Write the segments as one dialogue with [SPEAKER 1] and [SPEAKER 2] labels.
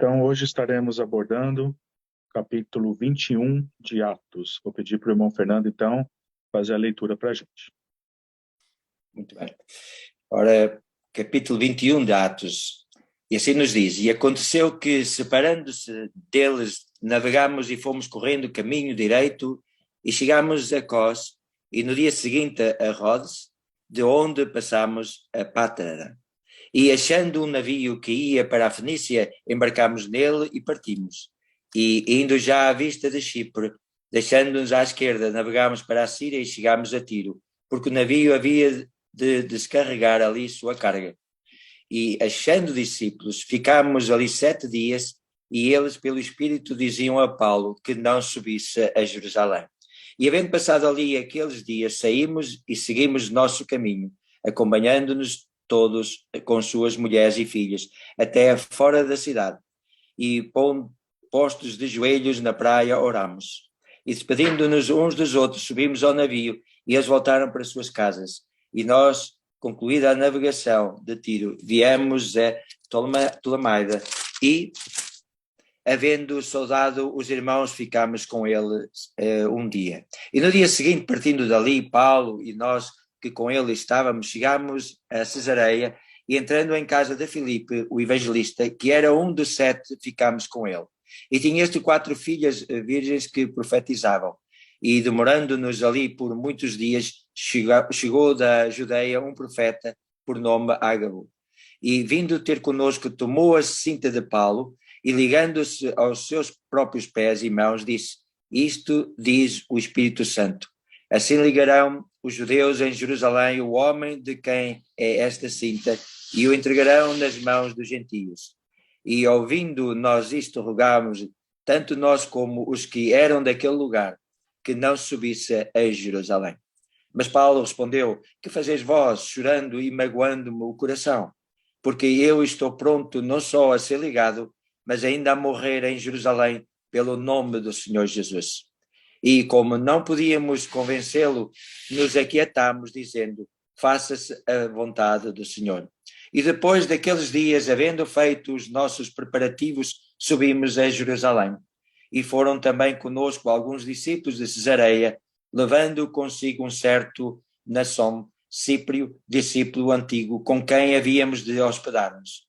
[SPEAKER 1] Então, hoje estaremos abordando capítulo 21 de Atos. Vou pedir para o irmão Fernando, então, fazer a leitura para a gente.
[SPEAKER 2] Muito bem. Ora, capítulo 21 de Atos. E assim nos diz: E aconteceu que, separando-se deles, navegámos e fomos correndo o caminho direito, e chegámos a Cós, e no dia seguinte a Rhodes, de onde passámos a Pátara. E achando um navio que ia para a Fenícia, embarcámos nele e partimos. E indo já à vista de Chipre, deixando-nos à esquerda, navegámos para a Síria e chegámos a Tiro, porque o navio havia de descarregar ali sua carga. E achando discípulos, ficámos ali 7 dias, e eles pelo Espírito diziam a Paulo que não subisse a Jerusalém. E havendo passado ali aqueles dias, saímos e seguimos nosso caminho, acompanhando-nos todos com suas mulheres e filhas, até fora da cidade. E postos de joelhos na praia, oramos. E despedindo-nos uns dos outros, subimos ao navio, e eles voltaram para suas casas. E nós, concluída a navegação de Tiro, viemos a Ptolemaida, e, havendo saudado os irmãos, ficámos com eles um dia. E no dia seguinte, partindo dali, Paulo e nós, que com ele estávamos, chegámos a Cesareia, e entrando em casa de Filipe, o evangelista, que era um dos 7, ficámos com ele. E tinha este 4 filhas virgens que profetizavam. E demorando-nos ali por muitos dias, chegou da Judeia um profeta, por nome Ágabo. E vindo ter conosco, tomou a cinta de Paulo, e ligando-se aos seus próprios pés e mãos, disse: Isto diz o Espírito Santo. Assim ligarão os judeus em Jerusalém o homem de quem é esta cinta, e o entregarão nas mãos dos gentios. E ouvindo nós isto, rogámos, tanto nós como os que eram daquele lugar, que não subisse a Jerusalém. Mas Paulo respondeu: Que fazeis vós, chorando e magoando-me o coração? Porque eu estou pronto não só a ser ligado, mas ainda a morrer em Jerusalém pelo nome do Senhor Jesus. E como não podíamos convencê-lo, nos aquietámos, dizendo: Faça-se a vontade do Senhor. E depois daqueles dias, havendo feito os nossos preparativos, subimos a Jerusalém. E foram também conosco alguns discípulos de Cesareia, levando consigo um certo Nassom, Cíprio, discípulo antigo, com quem havíamos de hospedar-nos.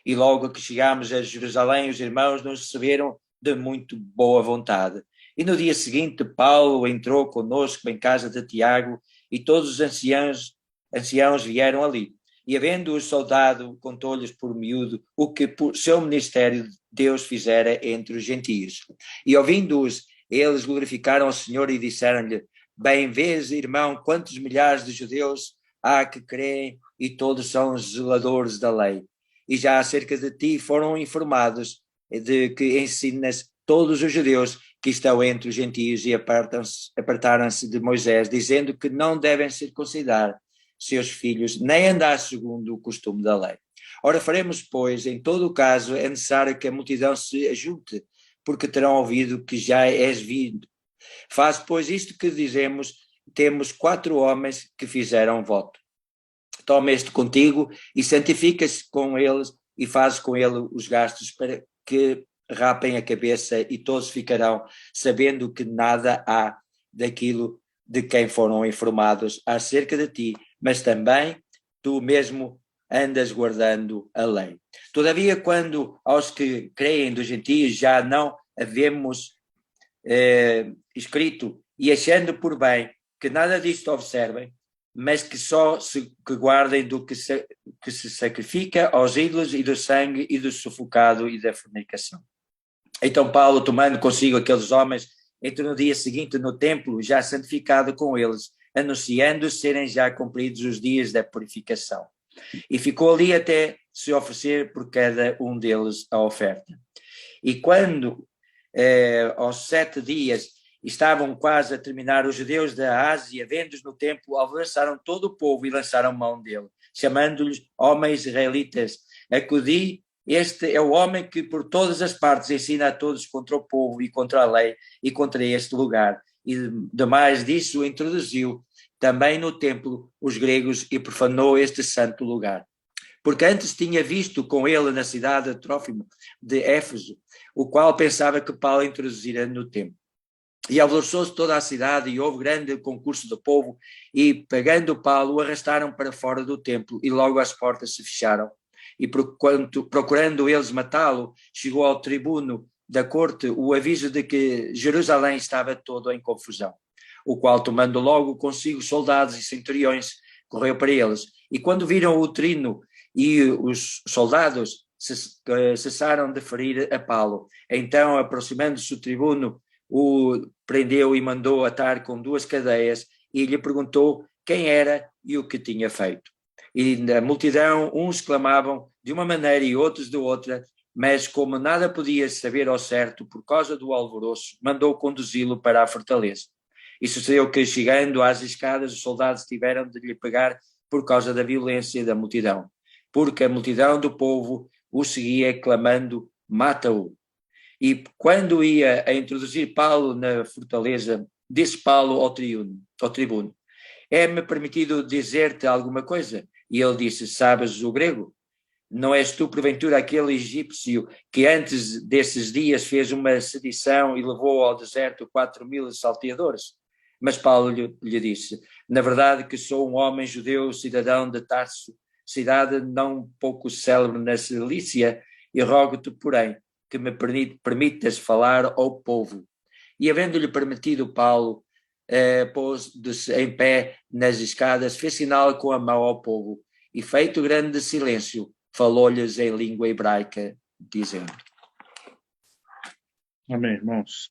[SPEAKER 2] E logo que chegámos a Jerusalém, os irmãos nos receberam de muito boa vontade. E no dia seguinte, Paulo entrou conosco em casa de Tiago, e todos os anciãos vieram ali. E havendo-os saudado, contou-lhes por miúdo o que por seu ministério Deus fizera entre os gentios. E ouvindo-os, eles glorificaram o Senhor e disseram-lhe: Bem vês, irmão, quantos milhares de judeus há que creem, e todos são zeladores da lei. E já acerca de ti foram informados de que ensinas todos os judeus que estão entre os gentios, e apartaram-se de Moisés, dizendo que não devem circuncidar seus filhos, nem andar segundo o costume da lei. Ora, faremos, pois, em todo o caso, é necessário que a multidão se ajunte, porque terão ouvido que já és vindo. Faz, pois, isto que dizemos: temos 4 homens que fizeram voto. Toma este contigo e santifica-se com eles, e faz com ele os gastos para que rapem a cabeça, e todos ficarão sabendo que nada há daquilo de quem foram informados acerca de ti, mas também tu mesmo andas guardando a lei. Todavia, quando aos que creem dos gentios já não havemos escrito, e achando por bem que nada disto observem, mas que só que guardem do que se sacrifica aos ídolos, e do sangue, e do sufocado, e da fornicação. Então Paulo, tomando consigo aqueles homens, entrou no dia seguinte no templo, já santificado com eles, anunciando serem já cumpridos os dias da purificação. E ficou ali até se oferecer por cada um deles a oferta. E quando aos 7 dias estavam quase a terminar, os judeus da Ásia, vendo-os no templo, alvoroçaram todo o povo e lançaram mão dele, chamando-lhes: Homens israelitas, acudi, este é o homem que por todas as partes ensina a todos contra o povo e contra a lei e contra este lugar. E demais disso introduziu também no templo os gregos e profanou este santo lugar. porque antes tinha visto com ele na cidade de Trófimo de Éfeso, o qual pensava que Paulo introduzira no templo. E alvoroçou-se toda a cidade e houve grande concurso do povo e, pegando Paulo, o arrastaram para fora do templo e logo as portas se fecharam. E procurando eles matá-lo, chegou ao tribuno da corte o aviso de que Jerusalém estava todo em confusão, o qual, tomando logo consigo soldados e centuriões, correu para eles. E quando viram o trino e os soldados, cessaram de ferir a Paulo. Então, aproximando-se o tribuno, o prendeu e mandou atar com 2 cadeias e lhe perguntou quem era e o que tinha feito. E na multidão uns clamavam de uma maneira e outros de outra, mas como nada podia saber ao certo por causa do alvoroço, mandou conduzi-lo para a fortaleza. E sucedeu que, chegando às escadas, os soldados tiveram de lhe pegar por causa da violência da multidão, porque a multidão do povo o seguia clamando: mata-o. E quando ia a introduzir Paulo na fortaleza, disse Paulo ao tribuno: é-me permitido dizer-te alguma coisa? E ele disse: sabes o grego? Não és tu, porventura, aquele egípcio que antes desses dias fez uma sedição e levou ao deserto 4.000 salteadores? Mas Paulo lhe disse: na verdade que sou um homem judeu, cidadão de Tarso, cidade não pouco célebre na Cilícia, e rogo-te, porém, que me permitas falar ao povo. E havendo-lhe permitido, Paulo pôs-se em pé nas escadas, fez sinal com a mão ao povo, e feito grande silêncio, falou-lhes em língua hebraica, dizendo:
[SPEAKER 1] Amém, irmãos.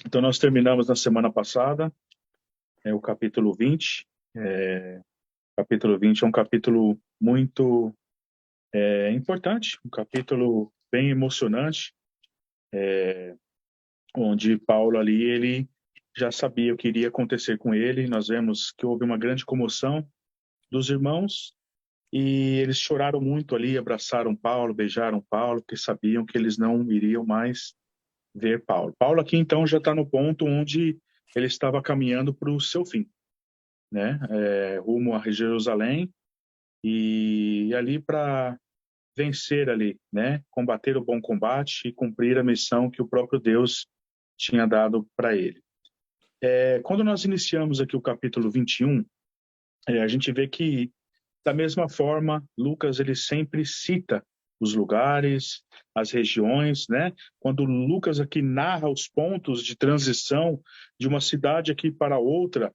[SPEAKER 1] Então, nós terminamos na semana passada, o capítulo 20. Capítulo 20 é um capítulo muito importante, um capítulo bem emocionante, onde Paulo ali, ele já sabia o que iria acontecer com ele. Nós vemos que houve uma grande comoção dos irmãos e eles choraram muito ali, abraçaram Paulo, beijaram Paulo, porque sabiam que eles não iriam mais ver Paulo. Paulo aqui então já está no ponto onde ele estava caminhando para o seu fim, né? Rumo a Jerusalém e ali para vencer ali, né? Combater o bom combate e cumprir a missão que o próprio Deus tinha dado para ele. Quando nós iniciamos aqui o capítulo 21, a gente vê que, da mesma forma, Lucas ele sempre cita os lugares, as regiões, né? Quando Lucas aqui narra os pontos de transição de uma cidade aqui para outra,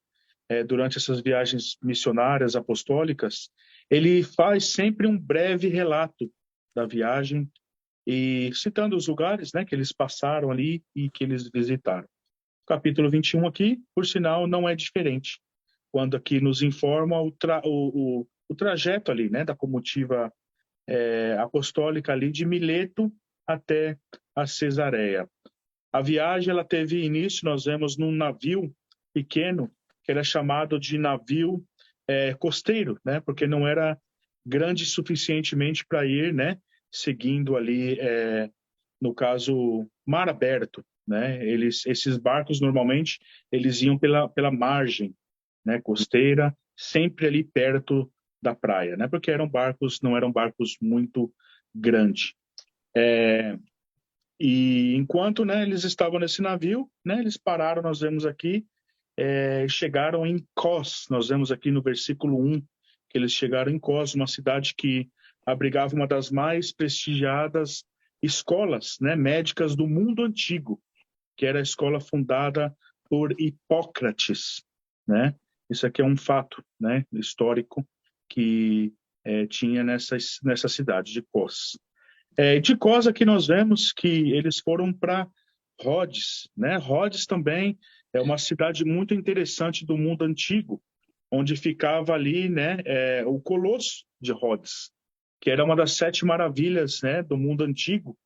[SPEAKER 1] durante essas viagens missionárias apostólicas, ele faz sempre um breve relato da viagem e citando os lugares, né, que eles passaram ali e que eles visitaram. O capítulo 21 aqui, por sinal, não é diferente, quando aqui nos informa o trajeto ali, né, da comitiva apostólica ali de Mileto até a Cesareia. A viagem ela teve início, nós vemos num navio pequeno, que era chamado de navio costeiro, né, porque não era grande suficientemente para ir, né, seguindo ali, no caso, mar aberto, né? Esses barcos normalmente eles iam pela margem, né, costeira, sempre ali perto da praia, né? Porque não eram barcos muito grandes. E enquanto, né, eles estavam nesse navio, né, eles pararam, nós vemos aqui, chegaram em Cos, nós vemos aqui no versículo 1, que eles chegaram em Cos, uma cidade que abrigava uma das mais prestigiadas escolas, né, médicas do mundo antigo, que era a escola fundada por Hipócrates, né? Isso aqui é um fato, né, histórico que tinha nessa cidade de Cos. De Cos aqui nós vemos que eles foram para Rhodes, né? Rhodes também é uma cidade muito interessante do mundo antigo, onde ficava ali, né, o Colosso de Rhodes, que era uma das 7 maravilhas, né, do mundo antigo.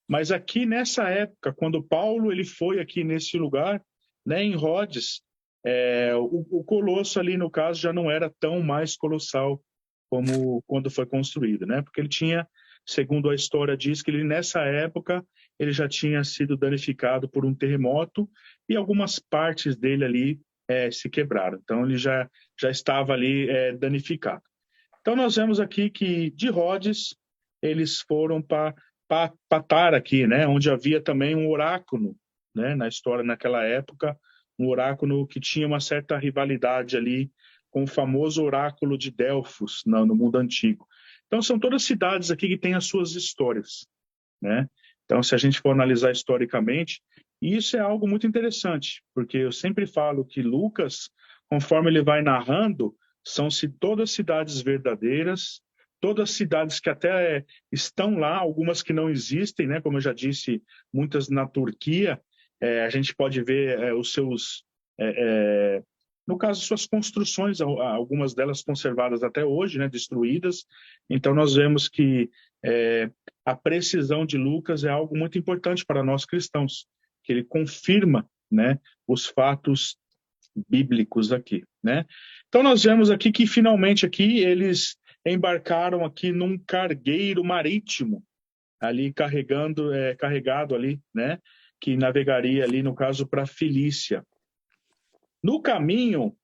[SPEAKER 1] Mas aqui nessa época, quando Paulo ele foi aqui nesse lugar, né, em Rhodes, o Colosso ali no caso já não era tão mais colossal como quando foi construído, né? Porque ele tinha, segundo a história diz, que ele nessa época ele já tinha sido danificado por um terremoto e algumas partes dele ali se quebraram. Então ele já estava ali danificado. Então, nós vemos aqui que de Rhodes, eles foram para Patara aqui, né? Onde havia também um oráculo, né? Na história, naquela época, um oráculo que tinha uma certa rivalidade ali com o famoso oráculo de Delfos, no mundo antigo. Então, são todas cidades aqui que têm as suas histórias, né? Então, se a gente for analisar historicamente, isso é algo muito interessante, porque eu sempre falo que Lucas, conforme ele vai narrando, são todas cidades verdadeiras, todas cidades que até estão lá, algumas que não existem, né? Como eu já disse, muitas na Turquia. A gente pode ver os seus, no caso, suas construções, algumas delas conservadas até hoje, né? Destruídas. Então, nós vemos que a precisão de Lucas é algo muito importante para nós cristãos, que ele confirma, né, os fatos bíblicos aqui, né? Então nós vemos aqui que finalmente aqui eles embarcaram aqui num cargueiro marítimo, ali carregado ali, né, que navegaria ali no caso para Cilícia. No caminho,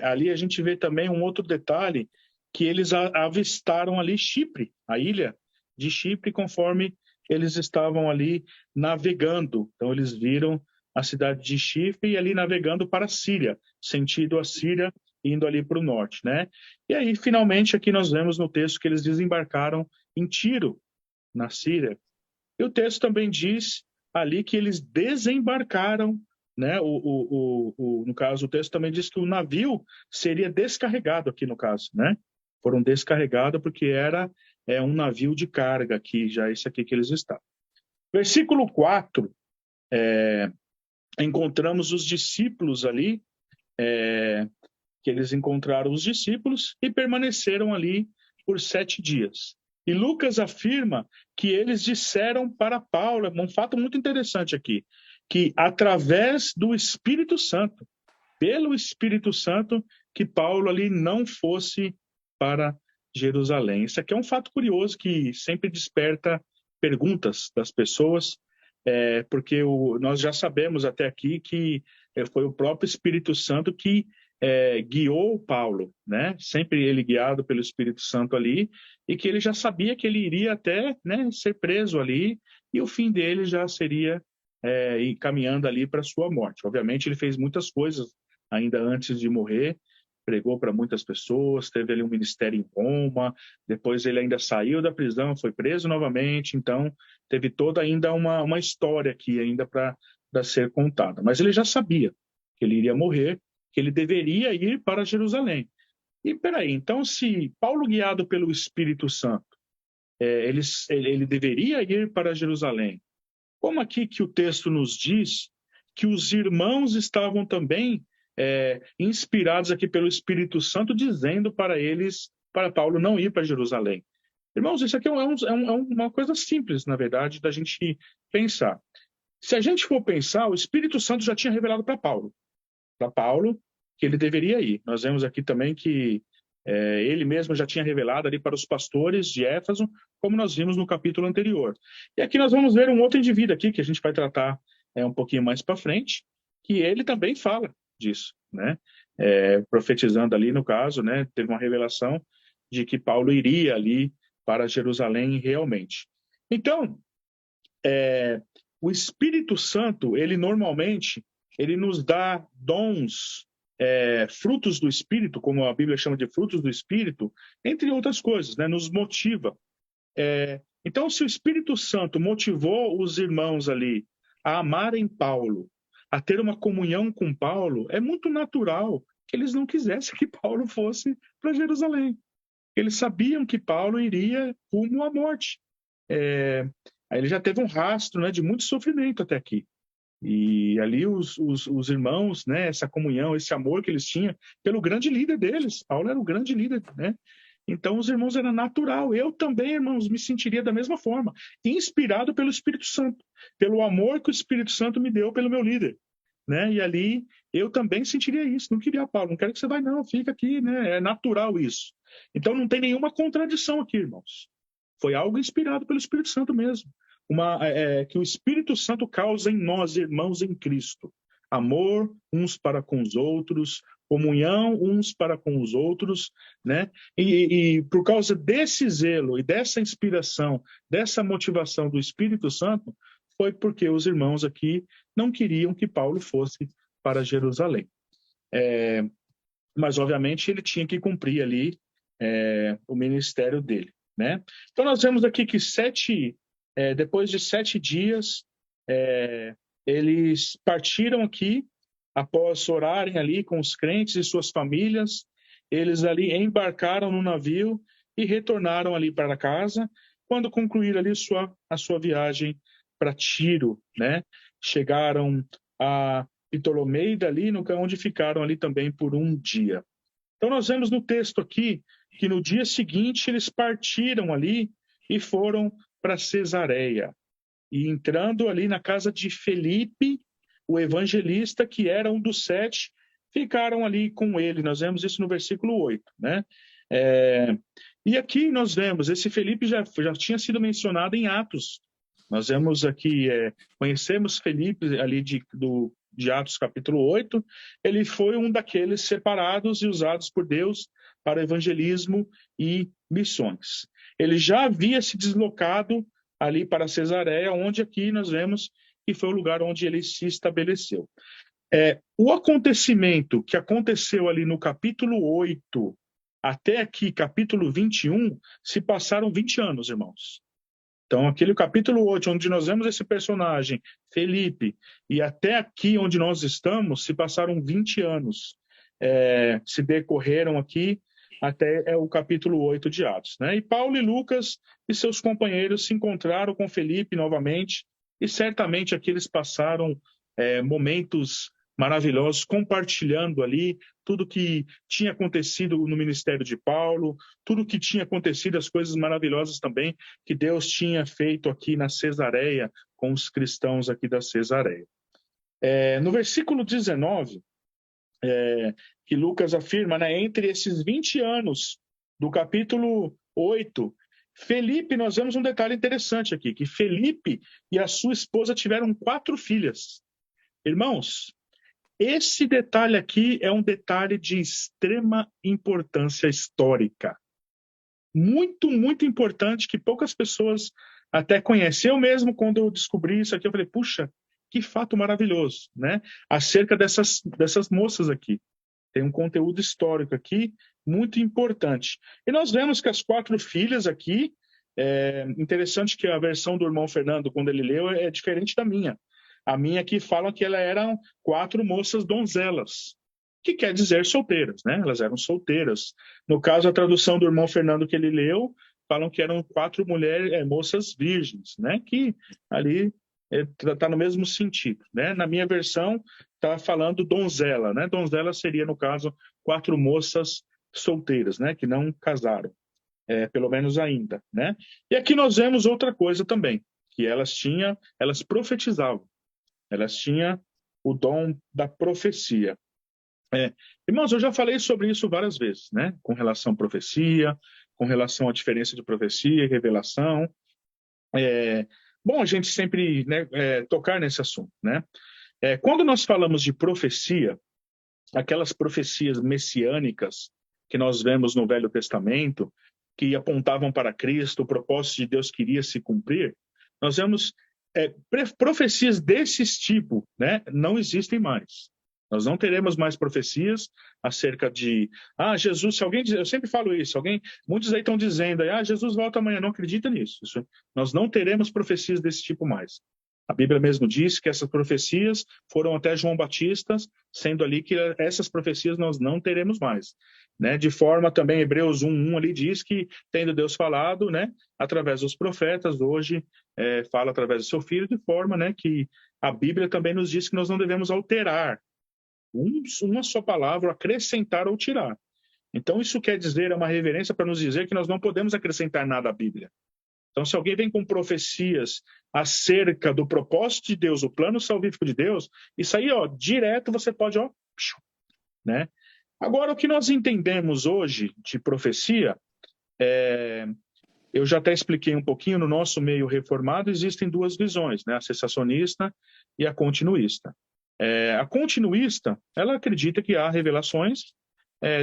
[SPEAKER 1] ali a gente vê também um outro detalhe, que eles avistaram ali Chipre, a ilha de Chipre, conforme eles estavam ali navegando. Então eles viram a cidade de Chipre e ali navegando para a Síria, sentido a Síria, indo ali para o norte, né? E aí, finalmente, aqui nós vemos no texto que eles desembarcaram em Tiro, na Síria. E o texto também diz ali que eles desembarcaram, né? No caso, o texto também diz que o navio seria descarregado aqui no caso, né? Foram descarregados porque era um navio de carga aqui, já esse aqui que eles estavam. Versículo 4, encontramos os discípulos ali, que eles encontraram os discípulos e permaneceram ali por 7 dias. E Lucas afirma que eles disseram para Paulo, um fato muito interessante aqui, que através do Espírito Santo, pelo Espírito Santo, que Paulo ali não fosse para Jerusalém. Isso aqui é um fato curioso que sempre desperta perguntas das pessoas, porque nós já sabemos até aqui que foi o próprio Espírito Santo que guiou Paulo, né? Sempre ele guiado pelo Espírito Santo ali, e que ele já sabia que ele iria até, né, ser preso ali, e o fim dele já seria ir caminhando ali para a sua morte. Obviamente ele fez muitas coisas ainda antes de morrer, pregou para muitas pessoas, teve ali um ministério em Roma, depois ele ainda saiu da prisão, foi preso novamente, então teve toda ainda uma história aqui ainda para ser contada. Mas ele já sabia que ele iria morrer, que ele deveria ir para Jerusalém. E peraí, então se Paulo, guiado pelo Espírito Santo, ele deveria ir para Jerusalém, como aqui que o texto nos diz que os irmãos estavam também inspirados aqui pelo Espírito Santo, dizendo para eles, para Paulo não ir para Jerusalém. Irmãos, isso aqui é uma coisa simples, na verdade, da gente pensar. Se a gente for pensar, o Espírito Santo já tinha revelado para Paulo que ele deveria ir. Nós vemos aqui também que ele mesmo já tinha revelado ali para os pastores de Éfeso, como nós vimos no capítulo anterior. E aqui nós vamos ver um outro indivíduo aqui, que a gente vai tratar um pouquinho mais para frente, que ele também fala disso, né? Profetizando ali, no caso, né? Teve uma revelação de que Paulo iria ali para Jerusalém realmente. Então, o Espírito Santo, ele normalmente, ele nos dá dons, frutos do Espírito, como a Bíblia chama de frutos do Espírito, entre outras coisas, né? Nos motiva. Então, se o Espírito Santo motivou os irmãos ali a amarem Paulo, a ter uma comunhão com Paulo, é muito natural que eles não quisessem que Paulo fosse para Jerusalém. Eles sabiam que Paulo iria rumo à morte. Aí ele já teve um rastro, né, de muito sofrimento até aqui. E ali os irmãos, né, essa comunhão, esse amor que eles tinham pelo grande líder deles. Paulo era o grande líder, né? Então os irmãos era natural. Eu também, irmãos, me sentiria da mesma forma, inspirado pelo Espírito Santo, pelo amor que o Espírito Santo me deu pelo meu líder, né? E ali eu também sentiria isso. Não queria, Paulo, não quero que você vá não, fica aqui, né? É natural isso. Então não tem nenhuma contradição aqui, irmãos. Foi algo inspirado pelo Espírito Santo mesmo. Que o Espírito Santo causa em nós, irmãos em Cristo, amor uns para com os outros, comunhão uns para com os outros, né? E por causa desse zelo e dessa inspiração, dessa motivação do Espírito Santo, foi porque os irmãos aqui não queriam que Paulo fosse para Jerusalém. Mas, obviamente, ele tinha que cumprir ali o ministério dele, né? Então, nós vemos aqui que depois de 7 dias, eles partiram aqui, após orarem ali com os crentes e suas famílias, eles ali embarcaram no navio e retornaram ali para casa, quando concluíram ali a sua viagem para Tiro, né? Chegaram a Ptolomeida ali, onde ficaram ali também por um dia. Então nós vemos no texto aqui que no dia seguinte eles partiram ali e foram para Cesareia. E entrando ali na casa de Felipe, o evangelista, que era um dos 7, ficaram ali com ele. Nós vemos isso no versículo 8, né? E aqui nós vemos, esse Felipe já tinha sido mencionado em Atos. Nós vemos aqui, conhecemos Felipe ali de Atos capítulo 8, ele foi um daqueles separados e usados por Deus para evangelismo e missões. Ele já havia se deslocado ali para Cesareia, onde aqui nós vemos que foi o lugar onde ele se estabeleceu. O acontecimento que aconteceu ali no capítulo 8 até aqui, capítulo 21, se passaram 20 anos, irmãos. Então, aquele capítulo 8, onde nós vemos esse personagem, Felipe, e até aqui onde nós estamos, se passaram 20 anos. Se decorreram aqui até o capítulo 8 de Atos, né? E Paulo e Lucas e seus companheiros se encontraram com Felipe novamente, e certamente aqui eles passaram momentos maravilhosos, compartilhando ali tudo que tinha acontecido no ministério de Paulo, tudo que tinha acontecido, as coisas maravilhosas também que Deus tinha feito aqui na Cesareia, com os cristãos aqui da Cesareia. No versículo 19, que Lucas afirma, né, entre esses 20 anos do capítulo 8, Felipe, nós vemos um detalhe interessante aqui, que Felipe e a sua esposa tiveram 4 filhas. Irmãos, esse detalhe aqui é um detalhe de extrema importância histórica. Muito, muito importante, que poucas pessoas até conhecem. Eu mesmo, quando eu descobri isso aqui, eu falei, puxa, que fato maravilhoso, né? Acerca dessas moças aqui. Tem um conteúdo histórico aqui muito importante. E nós vemos que as 4 filhas aqui, interessante que a versão do irmão Fernando, quando ele leu, é diferente da minha. A minha aqui fala que elas eram 4 moças donzelas, que quer dizer solteiras, né? Elas eram solteiras. No caso, a tradução do irmão Fernando que ele leu, falam que eram 4 moças virgens, né? Que ali está no mesmo sentido, né? Na minha versão, está falando donzela, né? Donzela seria, no caso, 4 moças solteiras, né? Que não casaram, pelo menos ainda, né? E aqui nós vemos outra coisa também, que elas profetizavam. Elas tinham o dom da profecia. Irmãos, eu já falei sobre isso várias vezes, né? Com relação à profecia, com relação à diferença de profecia e revelação. Bom a gente sempre, né, tocar nesse assunto, né? Quando nós falamos de profecia, aquelas profecias messiânicas que nós vemos no Velho Testamento, que apontavam para Cristo, o propósito de Deus queria se cumprir, nós vemos profecias desse tipo, né, não existem mais. Nós não teremos mais profecias acerca de Jesus, se alguém diz, eu sempre falo isso, muitos aí estão dizendo, Jesus volta amanhã, não acredita nisso. Nós não teremos profecias desse tipo mais. A Bíblia mesmo diz que essas profecias foram até João Batista, sendo ali que essas profecias nós não teremos mais, né? De forma também, Hebreus 1:1 ali diz que, tendo Deus falado, né, através dos profetas, hoje fala através do seu Filho, de forma, né, que a Bíblia também nos diz que nós não devemos alterar uma só palavra, acrescentar ou tirar. Então isso quer dizer, é uma reverência para nos dizer que nós não podemos acrescentar nada à Bíblia. Então, se alguém vem com profecias acerca do propósito de Deus, o plano salvífico de Deus, isso aí, direto você pode, né? Agora, o que nós entendemos hoje de profecia, eu já até expliquei um pouquinho, no nosso meio reformado existem 2 visões, né? A cessacionista e a continuista. A continuista, ela acredita que há revelações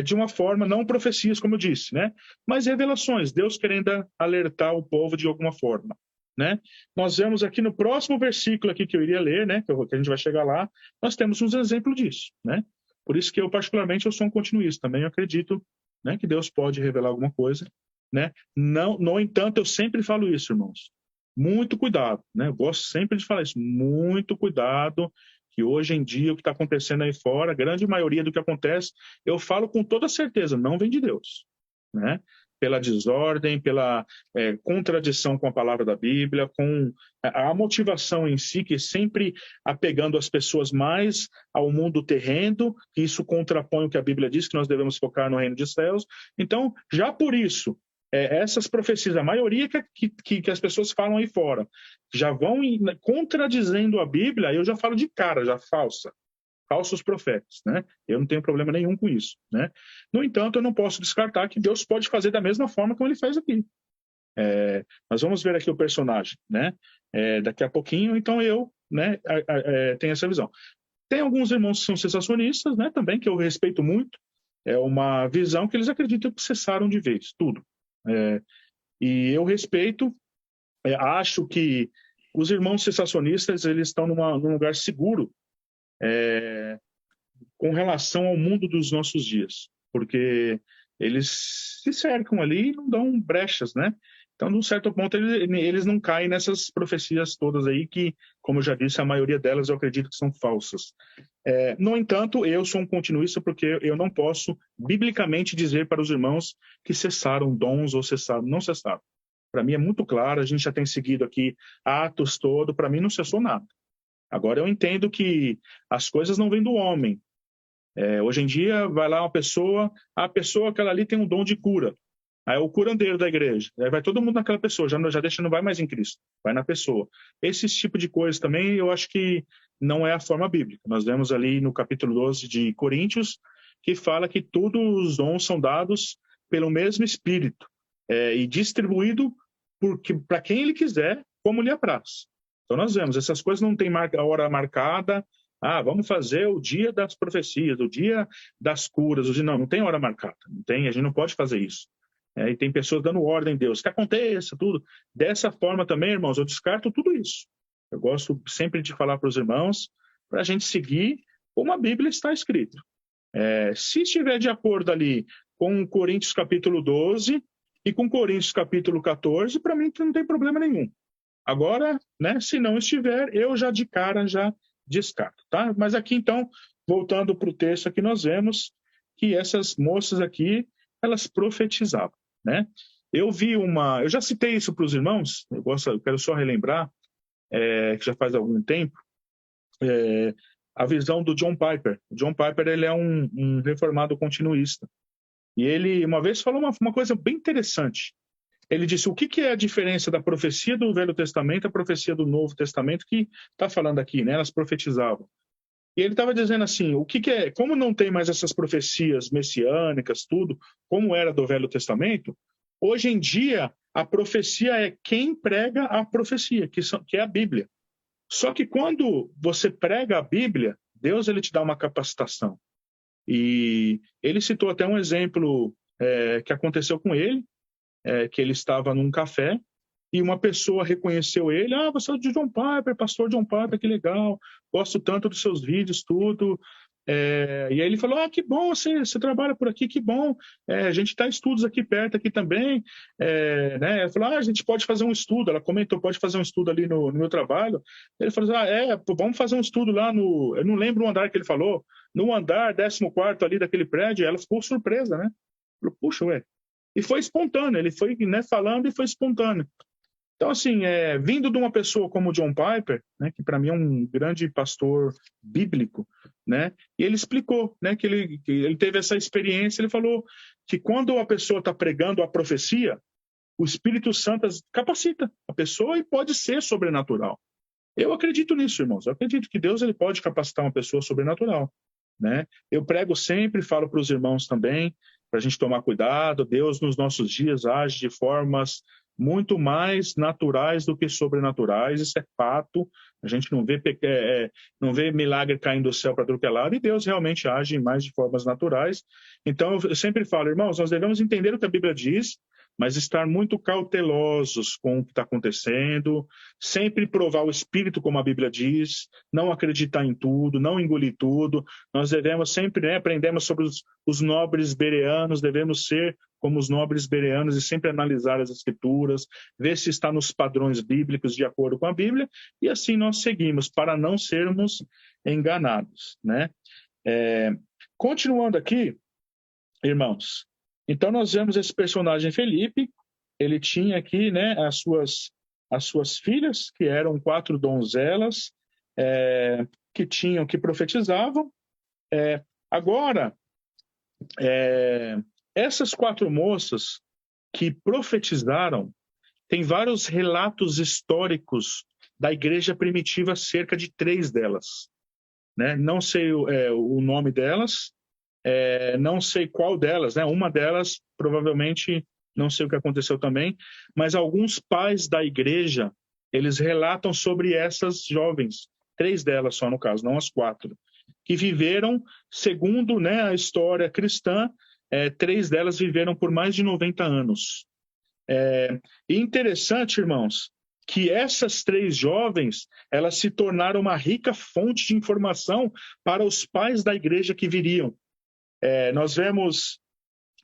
[SPEAKER 1] de uma forma, não profecias, como eu disse, né? Mas revelações, Deus querendo alertar o povo de alguma forma, né? Nós vemos aqui no próximo versículo aqui que eu iria ler, né? Que a gente vai chegar lá, nós temos uns exemplos disso, né? Por isso que eu, particularmente, eu sou um continuista também, eu acredito, né, que Deus pode revelar alguma coisa, né? Não, no entanto, eu sempre falo isso, irmãos. Muito cuidado, né? Eu gosto sempre de falar isso. Muito cuidado, que hoje em dia o que está acontecendo aí fora, a grande maioria do que acontece, eu falo com toda certeza, não vem de Deus, né? Pela desordem, pela contradição com a palavra da Bíblia, com a motivação em si, que é sempre apegando as pessoas mais ao mundo terreno, que isso contrapõe o que a Bíblia diz, que nós devemos focar no reino dos céus. Então, já por isso, essas profecias, a maioria que as pessoas falam aí fora, já vão contradizendo a Bíblia, eu já falo de cara, já falsos profetas, né? Eu não tenho problema nenhum com isso, né? No entanto, eu não posso descartar que Deus pode fazer da mesma forma como ele faz aqui. Nós vamos ver aqui o personagem, né? Daqui a pouquinho, então eu, né, tenho essa visão. Tem alguns irmãos que são cessacionistas, né, também, que eu respeito muito. É uma visão que eles acreditam que cessaram de vez, tudo. E eu respeito, acho que os irmãos cessacionistas, eles estão num lugar seguro com relação ao mundo dos nossos dias, porque eles se cercam ali e não dão brechas, né? Então, de um certo ponto, eles não caem nessas profecias todas aí que, como eu já disse, a maioria delas eu acredito que são falsas. No entanto, eu sou um continuista porque eu não posso, biblicamente, dizer para os irmãos que cessaram dons ou cessaram. Não cessaram. Para mim é muito claro, a gente já tem seguido aqui Atos todo, para mim não cessou nada. Agora eu entendo que as coisas não vêm do homem. Hoje em dia, vai lá uma pessoa, a pessoa aquela ali tem um dom de cura. Aí é o curandeiro da igreja. Aí vai todo mundo naquela pessoa, já deixa, não vai mais em Cristo, vai na pessoa. Esse tipo de coisa também, eu acho que não é a forma bíblica. Nós vemos ali no capítulo 12 de Coríntios, que fala que todos os dons são dados pelo mesmo Espírito e distribuído para quem ele quiser, como lhe apraz. Então nós vemos, essas coisas não tem hora marcada. Vamos fazer o dia das profecias, o dia das curas. Não tem hora marcada, não tem, a gente não pode fazer isso. E tem pessoas dando ordem a Deus, que aconteça tudo. Dessa forma também, irmãos, eu descarto tudo isso. Eu gosto sempre de falar para os irmãos, para a gente seguir como a Bíblia está escrita. Se estiver de acordo ali com Coríntios capítulo 12 e com Coríntios capítulo 14, para mim não tem problema nenhum. Agora, né, se não estiver, eu já de cara já descarto, tá? Mas aqui então, voltando para o texto aqui, nós vemos que essas moças aqui, elas profetizavam, né? Eu já citei isso para os irmãos, eu quero só relembrar, que já faz algum tempo, a visão do John Piper. O John Piper, ele é um reformado continuista. E ele, uma vez, falou uma coisa bem interessante. Ele disse, o que é a diferença da profecia do Velho Testamento e a profecia do Novo Testamento, que está falando aqui, né? Elas profetizavam. E ele estava dizendo assim, como não tem mais essas profecias messiânicas, tudo, como era do Velho Testamento, hoje em dia a profecia é quem prega a profecia, que é a Bíblia. Só que quando você prega a Bíblia, Deus ele te dá uma capacitação. E ele citou até um exemplo que aconteceu com ele, que ele estava num café e uma pessoa reconheceu ele, você é o John Piper, pastor John Piper, que legal, gosto tanto dos seus vídeos, tudo. E aí ele falou, que bom, você trabalha por aqui, que bom, a gente está em estudos aqui perto aqui também, né? Ela falou, a gente pode fazer um estudo, ela comentou, pode fazer um estudo ali no meu trabalho. Ele falou, vamos fazer um estudo lá eu não lembro o andar que ele falou, no andar 14º ali daquele prédio. Ela ficou surpresa, né? Falou, puxa, e foi espontâneo, ele foi, né, falando e foi espontâneo. Então, assim, vindo de uma pessoa como o John Piper, né, que para mim é um grande pastor bíblico, né, e ele explicou, né, que ele teve essa experiência. Ele falou que quando a pessoa está pregando a profecia, o Espírito Santo capacita a pessoa e pode ser sobrenatural. Eu acredito nisso, irmãos. Eu acredito que Deus ele pode capacitar uma pessoa sobrenatural, né? Eu prego sempre, falo para os irmãos também, para a gente tomar cuidado. Deus nos nossos dias age de formas muito mais naturais do que sobrenaturais, isso é fato. A gente não vê milagre caindo do céu para tudo que é lado, e Deus realmente age mais de formas naturais. Então, eu sempre falo, irmãos, nós devemos entender o que a Bíblia diz, mas estar muito cautelosos com o que está acontecendo, sempre provar o Espírito, como a Bíblia diz, não acreditar em tudo, não engolir tudo. Nós devemos sempre, aprendemos sobre os nobres bereanos, devemos ser como os nobres bereanos e sempre analisar as Escrituras, ver se está nos padrões bíblicos de acordo com a Bíblia, e assim nós seguimos, para não sermos enganados, né? Continuando aqui, irmãos, então nós vemos esse personagem Felipe, ele tinha aqui, né, as suas filhas, que eram 4 donzelas, que profetizavam. Agora, essas 4 moças que profetizaram, tem vários relatos históricos da igreja primitiva acerca de 3 delas, né? Não sei o nome delas, não sei qual delas, né? Uma delas, provavelmente, não sei o que aconteceu também, mas alguns pais da igreja, eles relatam sobre essas jovens, 3 delas só no caso, não as 4, que viveram, segundo, né, a história cristã, 3 delas viveram por mais de 90 anos. E interessante, irmãos, que essas 3 jovens, elas se tornaram uma rica fonte de informação para os pais da igreja que viriam. Nós vemos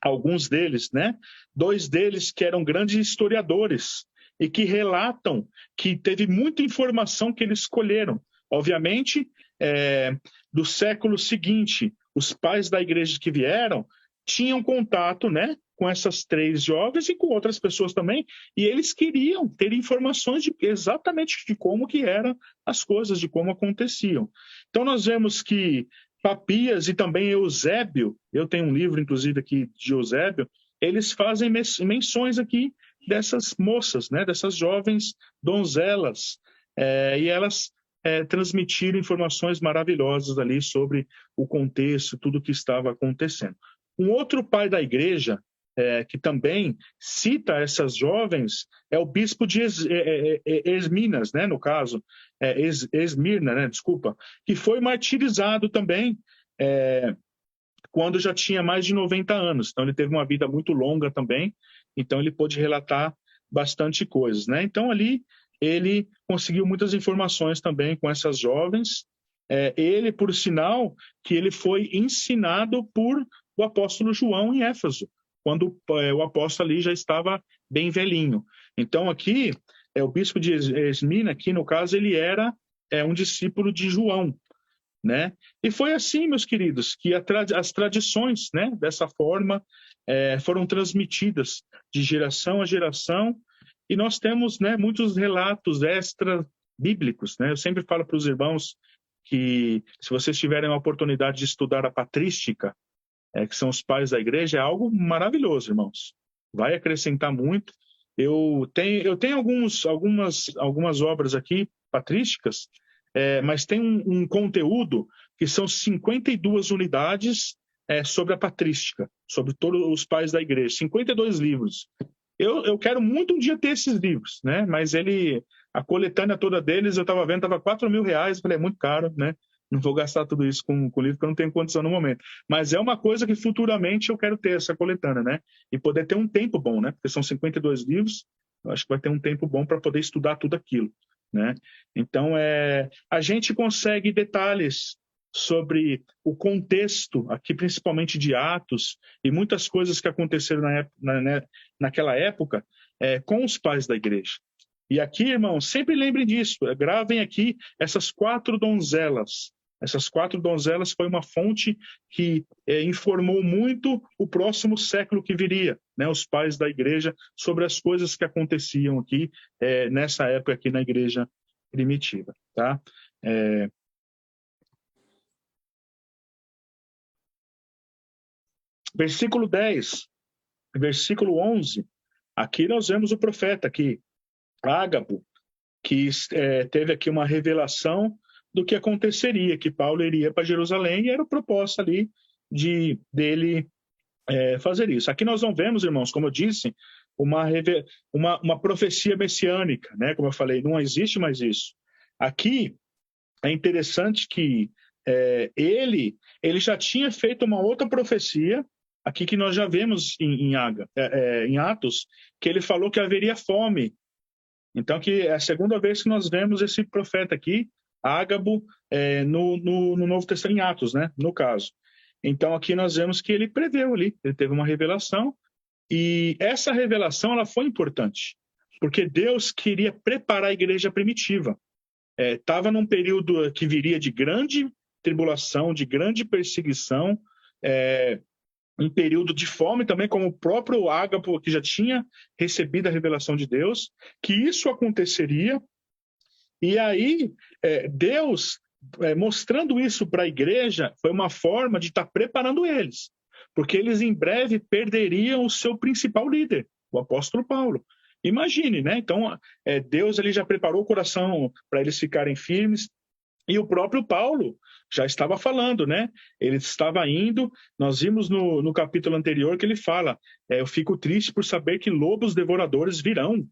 [SPEAKER 1] alguns deles, né? 2 deles que eram grandes historiadores e que relatam que teve muita informação que eles escolheram. Obviamente, do século seguinte, os pais da igreja que vieram tinham contato, né, com essas 3 jovens e com outras pessoas também, e eles queriam ter informações exatamente de como que eram as coisas, de como aconteciam. Então nós vemos que Papias e também Eusébio, eu tenho um livro, inclusive, aqui de Eusébio, eles fazem menções aqui dessas moças, né, dessas jovens donzelas, e elas transmitiram informações maravilhosas ali sobre o contexto, tudo o que estava acontecendo. Um outro pai da igreja, que também cita essas jovens, é o bispo de Esminas, né, no caso, Esmirna, né, desculpa, que foi martirizado também quando já tinha mais de 90 anos. Então, ele teve uma vida muito longa também, então ele pôde relatar bastante coisas, né? Então, ali, ele conseguiu muitas informações também com essas jovens. Ele, por sinal, que ele foi ensinado por o apóstolo João em Éfeso, quando o apóstolo ali já estava bem velhinho. Então, aqui, o bispo de Esmina, aqui no caso, ele era um discípulo de João, né? E foi assim, meus queridos, que as tradições, né, dessa forma, foram transmitidas de geração a geração, e nós temos, né, muitos relatos extra-bíblicos, né? Eu sempre falo para os irmãos que, se vocês tiverem a oportunidade de estudar a patrística, que são os pais da igreja, é algo maravilhoso, irmãos. Vai acrescentar muito. Eu tenho algumas obras aqui, patrísticas, mas tem um conteúdo que são 52 unidades sobre a patrística, sobre todos os pais da igreja, 52 livros. Eu quero muito um dia ter esses livros, né? Mas a coletânea toda deles, eu estava vendo, estava R$4.000, falei, é muito caro, né? Não vou gastar tudo isso com livro, porque eu não tenho condição no momento. Mas é uma coisa que futuramente eu quero ter, essa coletânea, né? E poder ter um tempo bom, né? Porque são 52 livros, eu acho que vai ter um tempo bom para poder estudar tudo aquilo, né? Então, a gente consegue detalhes sobre o contexto, aqui principalmente de Atos, e muitas coisas que aconteceram naquela época, com os pais da igreja. E aqui, irmãos, sempre lembrem disso, gravem aqui essas 4 donzelas. Essas 4 donzelas foi uma fonte que informou muito o próximo século que viria, né, os pais da igreja, sobre as coisas que aconteciam aqui nessa época aqui na igreja primitiva, tá? Versículo 10, versículo 11, aqui nós vemos o profeta aqui, Ágabo, que teve aqui uma revelação do que aconteceria, que Paulo iria para Jerusalém, e era o propósito ali dele fazer isso. Aqui nós não vemos, irmãos, como eu disse, uma profecia messiânica, né? Como eu falei, não existe mais isso. Aqui é interessante que ele já tinha feito uma outra profecia, aqui que nós já vemos em Atos, que ele falou que haveria fome. Então, que é a segunda vez que nós vemos esse profeta aqui, Ágabo, no Novo Testamento, em Atos, né? No caso. Então, aqui nós vemos que ele preveu ali, ele teve uma revelação, e essa revelação ela foi importante, porque Deus queria preparar a igreja primitiva. Estava num período que viria de grande tribulação, de grande perseguição, um período de fome também, como o próprio Ágabo, que já tinha recebido a revelação de Deus, que isso aconteceria. E aí, Deus, mostrando isso para a igreja, foi uma forma de estar preparando eles, porque eles em breve perderiam o seu principal líder, o apóstolo Paulo. Imagine, né? Então, Deus ali já preparou o coração para eles ficarem firmes, e o próprio Paulo já estava falando, né? Ele estava indo, nós vimos no capítulo anterior que ele fala, eu fico triste por saber que lobos devoradores virão.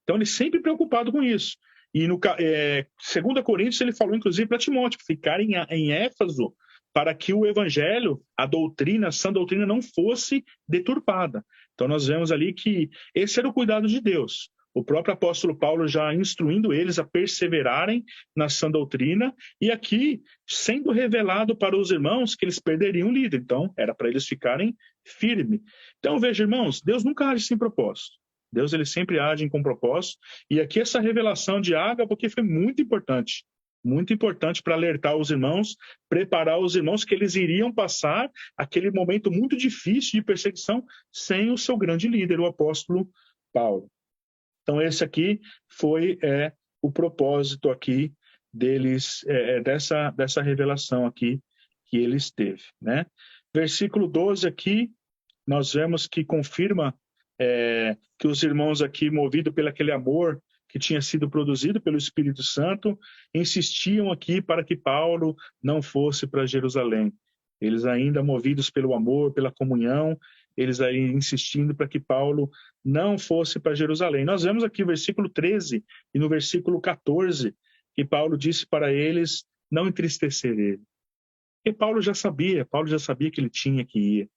[SPEAKER 1] Então, ele sempre preocupado com isso. E no 2 Coríntios, ele falou, inclusive, para Timóteo, ficar em Éfeso, para que o evangelho, a doutrina, a sã doutrina não fosse deturpada. Então, nós vemos ali que esse era o cuidado de Deus. O próprio apóstolo Paulo já instruindo eles a perseverarem na sã doutrina, e aqui sendo revelado para os irmãos que eles perderiam o líder. Então, era para eles ficarem firmes. Então, veja, irmãos, Deus nunca age sem propósito. Deus ele sempre age com propósito. E aqui essa revelação de Ágabo, porque foi muito importante para alertar os irmãos, preparar os irmãos que eles iriam passar aquele momento muito difícil de perseguição sem o seu grande líder, o apóstolo Paulo. Então esse aqui foi o propósito aqui deles, dessa revelação aqui que eles teve, né? Versículo 12 aqui, nós vemos que confirma que os irmãos aqui, movidos pelo aquele amor que tinha sido produzido pelo Espírito Santo, insistiam aqui para que Paulo não fosse para Jerusalém. Eles ainda movidos pelo amor, pela comunhão, eles aí insistindo para que Paulo não fosse para Jerusalém. Nós vemos aqui no versículo 13 e no versículo 14 que Paulo disse para eles não entristecer ele. Porque Paulo já sabia que ele tinha que ir.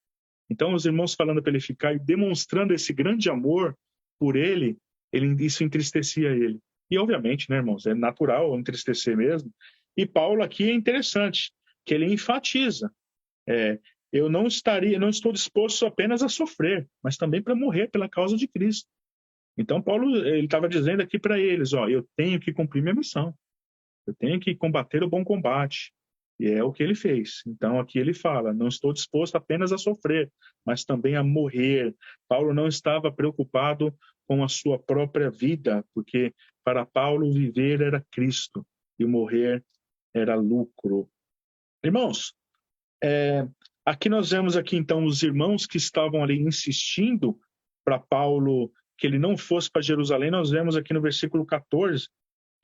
[SPEAKER 1] Então, os irmãos falando para ele ficar e demonstrando esse grande amor por ele, isso entristecia ele. E, obviamente, né, irmãos, é natural entristecer mesmo. E Paulo aqui é interessante, que ele enfatiza. Eu não estou disposto apenas a sofrer, mas também para morrer pela causa de Cristo. Então, Paulo ele estava dizendo aqui para eles, eu tenho que cumprir minha missão. Eu tenho que combater o bom combate. E é o que ele fez. Então, aqui ele fala, não estou disposto apenas a sofrer, mas também a morrer. Paulo não estava preocupado com a sua própria vida, porque para Paulo viver era Cristo e morrer era lucro. Irmãos, aqui nós vemos aqui então os irmãos que estavam ali insistindo para Paulo que ele não fosse para Jerusalém. Nós vemos aqui no versículo 14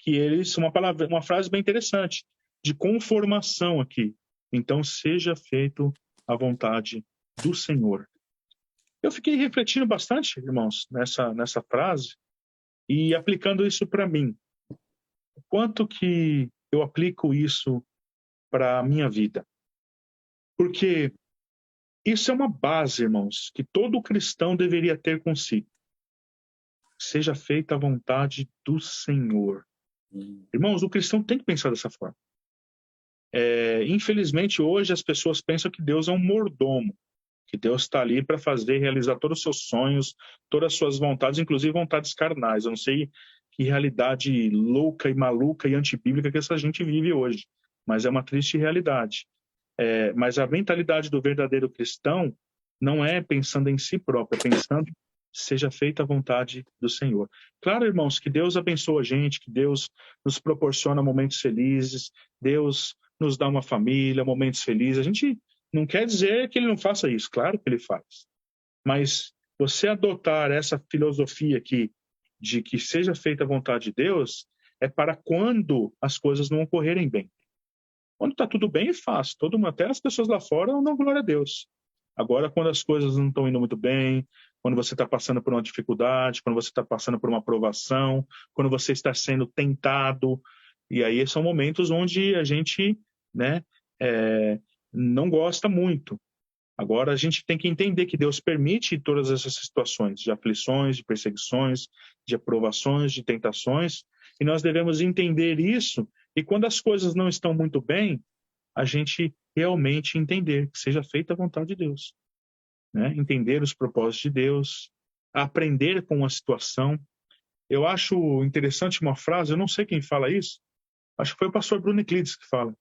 [SPEAKER 1] que eles, uma frase bem interessante, de conformação aqui. Então, seja feito a vontade do Senhor. Eu fiquei refletindo bastante, irmãos, nessa frase e aplicando isso para mim. Quanto que eu aplico isso para a minha vida? Porque isso é uma base, irmãos, que todo cristão deveria ter consigo. Seja feita a vontade do Senhor. Irmãos, o cristão tem que pensar dessa forma. Infelizmente, hoje as pessoas pensam que Deus é um mordomo, que Deus está ali para realizar todos os seus sonhos, todas as suas vontades, inclusive vontades carnais. Eu não sei que realidade louca e maluca e antibíblica que essa gente vive hoje, mas é uma triste realidade. Mas a mentalidade do verdadeiro cristão não é pensando em si próprio, é pensando seja feita a vontade do Senhor. Claro, irmãos, que Deus abençoa a gente, que Deus nos proporciona momentos felizes, Deus nos dá uma família, momentos felizes. A gente não quer dizer que ele não faça isso, claro que ele faz. Mas você adotar essa filosofia aqui de que seja feita a vontade de Deus é para quando as coisas não ocorrerem bem. Quando está tudo bem, é fácil. Até as pessoas lá fora não dão glória a Deus. Agora, quando as coisas não estão indo muito bem, quando você está passando por uma dificuldade, quando você está passando por uma provação, quando você está sendo tentado, e aí são momentos onde a gente, né, não gosta muito. Agora, a gente tem que entender que Deus permite todas essas situações de aflições, de perseguições, de aprovações, de tentações, e nós devemos entender isso, e quando as coisas não estão muito bem, a gente realmente entender que seja feita a vontade de Deus, né? Entender os propósitos de Deus, aprender com a situação. Eu acho interessante uma frase, eu não sei quem fala isso, acho que foi o pastor Bruno Euclides que fala,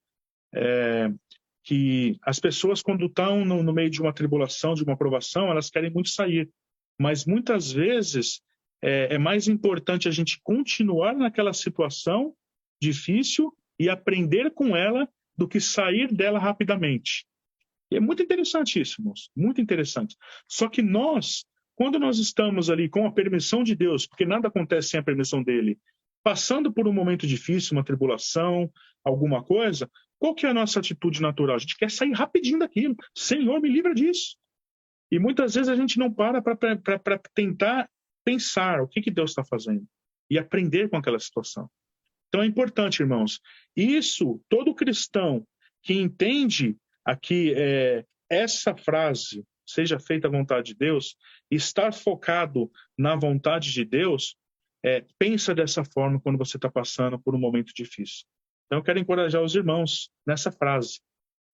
[SPEAKER 1] que as pessoas, quando estão no meio de uma tribulação, de uma provação, elas querem muito sair, mas muitas vezes é mais importante a gente continuar naquela situação difícil e aprender com ela do que sair dela rapidamente. E é muito interessante isso, irmãos, muito interessante. Só que nós, quando nós estamos ali com a permissão de Deus, porque nada acontece sem a permissão dele, passando por um momento difícil, uma tribulação, alguma coisa, qual que é a nossa atitude natural? A gente quer sair rapidinho daquilo. Senhor, me livra disso. E muitas vezes a gente não para tentar pensar o que Deus está fazendo e aprender com aquela situação. Então é importante, irmãos. Isso, todo cristão que entende aqui essa frase, seja feita a vontade de Deus, estar focado na vontade de Deus, pensa dessa forma quando você está passando por um momento difícil. Então eu quero encorajar os irmãos nessa frase.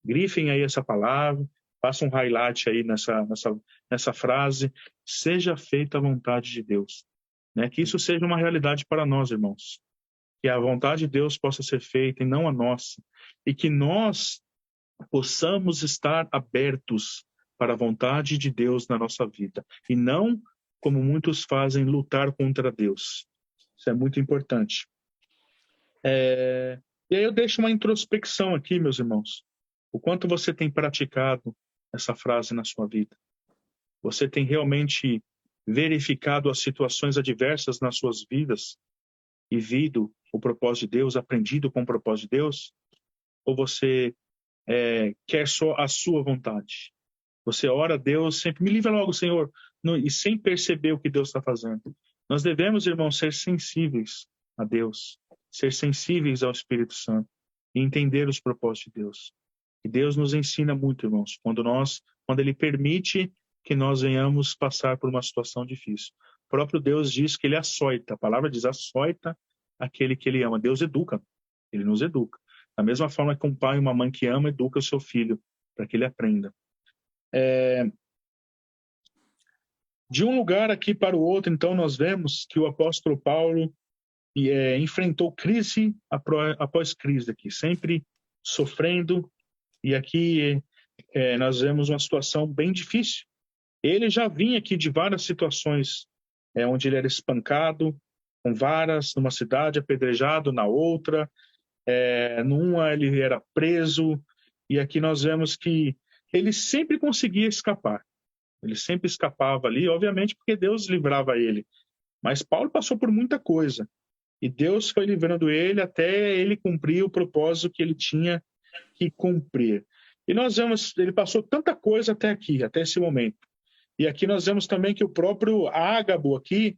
[SPEAKER 1] Grifem aí essa palavra, façam um highlight aí nessa frase, seja feita a vontade de Deus. Né? Que isso seja uma realidade para nós, irmãos. Que a vontade de Deus possa ser feita e não a nossa. E que nós possamos estar abertos para a vontade de Deus na nossa vida. E não, como muitos fazem, lutar contra Deus. Isso é muito importante. E aí eu deixo uma introspecção aqui, meus irmãos. O quanto você tem praticado essa frase na sua vida? Você tem realmente verificado as situações adversas nas suas vidas e visto o propósito de Deus, aprendido com o propósito de Deus? Ou você quer só a sua vontade? Você ora a Deus sempre, me livra logo, Senhor, e sem perceber o que Deus está fazendo. Nós devemos, irmãos, ser sensíveis a Deus, ser sensíveis ao Espírito Santo e entender os propósitos de Deus. E Deus nos ensina muito, irmãos, quando Ele permite que nós venhamos passar por uma situação difícil. O próprio Deus diz que Ele açoita, a palavra diz açoita aquele que Ele ama. Deus educa, Ele nos educa. Da mesma forma que um pai e uma mãe que ama, educa o seu filho para que ele aprenda. De um lugar aqui para o outro, então, nós vemos que o apóstolo Paulo enfrentou crise após crise aqui, sempre sofrendo, e aqui nós vemos uma situação bem difícil. Ele já vinha aqui de várias situações onde ele era espancado com varas numa cidade, apedrejado na outra, numa ele era preso, e aqui nós vemos que ele sempre conseguia escapar. Ele sempre escapava ali, obviamente porque Deus livrava ele. Mas Paulo passou por muita coisa, e Deus foi livrando ele até ele cumprir o propósito que ele tinha que cumprir. E nós vemos, ele passou tanta coisa até aqui, até esse momento. E aqui nós vemos também que o próprio Ágabo aqui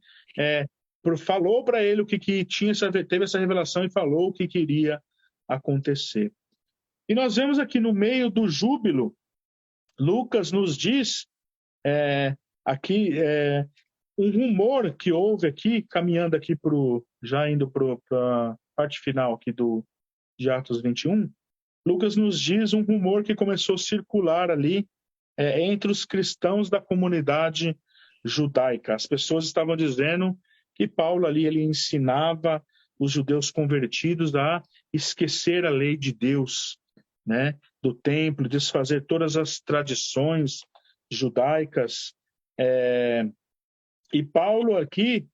[SPEAKER 1] falou para ele o que teve essa revelação e falou o que queria acontecer. E nós vemos aqui no meio do júbilo, Lucas nos diz aqui um rumor que houve aqui, caminhando aqui já indo para a parte final aqui de Atos 21, Lucas nos diz um rumor que começou a circular ali entre os cristãos da comunidade judaica. As pessoas estavam dizendo que Paulo ali ele ensinava os judeus convertidos a esquecer a lei de Deus, né, do templo, desfazer todas as tradições judaicas. E Paulo aqui,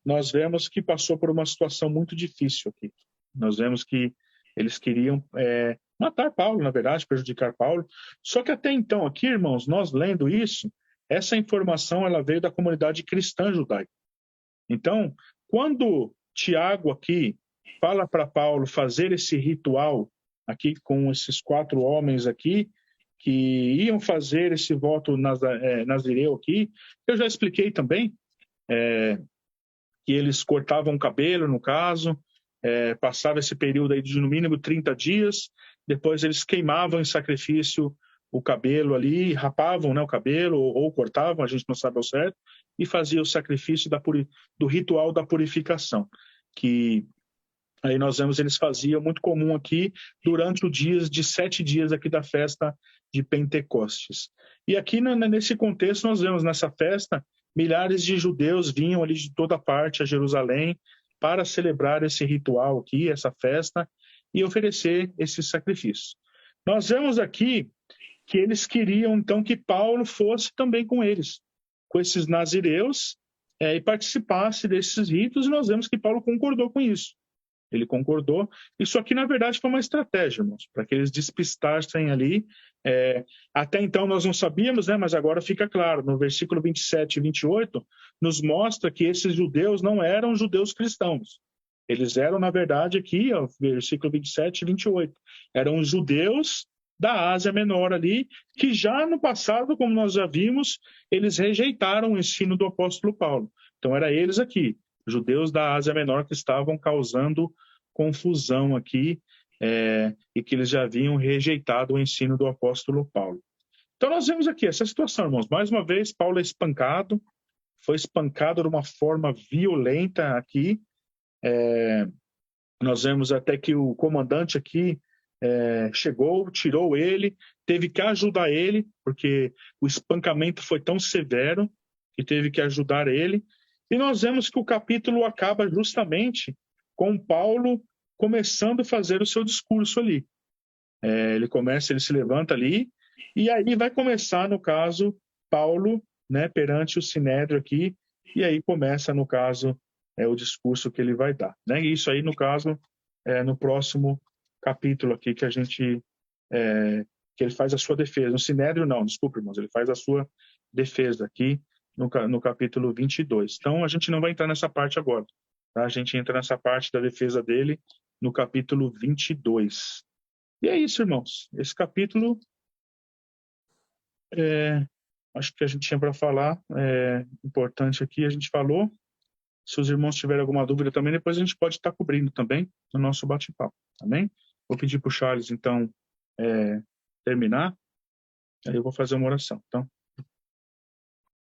[SPEAKER 1] nós vemos que passou por uma situação muito difícil aqui. Nós vemos que eles queriam matar Paulo, na verdade, prejudicar Paulo. Só que até então aqui, irmãos, nós lendo isso, essa informação ela veio da comunidade cristã judaica. Então, quando Tiago aqui fala para Paulo fazer esse ritual aqui com esses 4 homens aqui, que iam fazer esse voto nazireu aqui. Eu já expliquei também que eles cortavam o cabelo, no caso, passava esse período aí de no mínimo 30 dias, depois eles queimavam em sacrifício o cabelo ali, rapavam, né, o cabelo, ou cortavam, a gente não sabe ao certo, e fazia o sacrifício do ritual da purificação, que aí nós vemos eles faziam, muito comum aqui, durante os dias de 7 dias aqui da festa de Pentecostes. E aqui nesse contexto nós vemos nessa festa, milhares de judeus vinham ali de toda parte a Jerusalém para celebrar esse ritual aqui, essa festa, e oferecer esse sacrifício. Nós vemos aqui que eles queriam, então, que Paulo fosse também com eles, com esses nazireus, e participasse desses ritos, e nós vemos que Paulo concordou com isso. Ele concordou. Isso aqui, na verdade, foi uma estratégia, irmãos, para que eles despistassem ali. Até então nós não sabíamos, né, mas agora fica claro. No versículo 27 e 28, nos mostra que esses judeus não eram judeus cristãos. Eles eram, na verdade, aqui, ó, versículo 27 e 28, eram judeus da Ásia Menor ali, que já no passado, como nós já vimos, eles rejeitaram o ensino do apóstolo Paulo. Então, era eles aqui, judeus da Ásia Menor, que estavam causando confusão aqui, e que eles já haviam rejeitado o ensino do apóstolo Paulo. Então, nós vemos aqui essa situação, irmãos. Mais uma vez, Paulo é espancado, foi espancado de uma forma violenta aqui. Nós vemos até que o comandante aqui chegou, tirou ele, teve que ajudar ele, porque o espancamento foi tão severo que teve que ajudar ele. E nós vemos que o capítulo acaba justamente com Paulo começando a fazer o seu discurso ali. Ele se levanta ali, e aí vai começar, no caso, Paulo, né, perante o Sinédrio aqui, e aí começa, no caso, o discurso que ele vai dar. Né? E isso aí, no caso, no próximo capítulo aqui que a gente que ele faz a sua defesa. No Sinédrio não, desculpa, irmãos, ele faz a sua defesa aqui no capítulo 22. Então a gente não vai entrar nessa parte agora, tá? A gente entra nessa parte da defesa dele no capítulo 22. E é isso, irmãos. Esse capítulo acho que a gente tinha para falar, importante aqui, a gente falou. Se os irmãos tiverem alguma dúvida também, depois a gente pode estar cobrindo também no nosso bate-papo, amém? Vou pedir para o Charles, então, terminar, aí eu vou fazer uma oração. Então,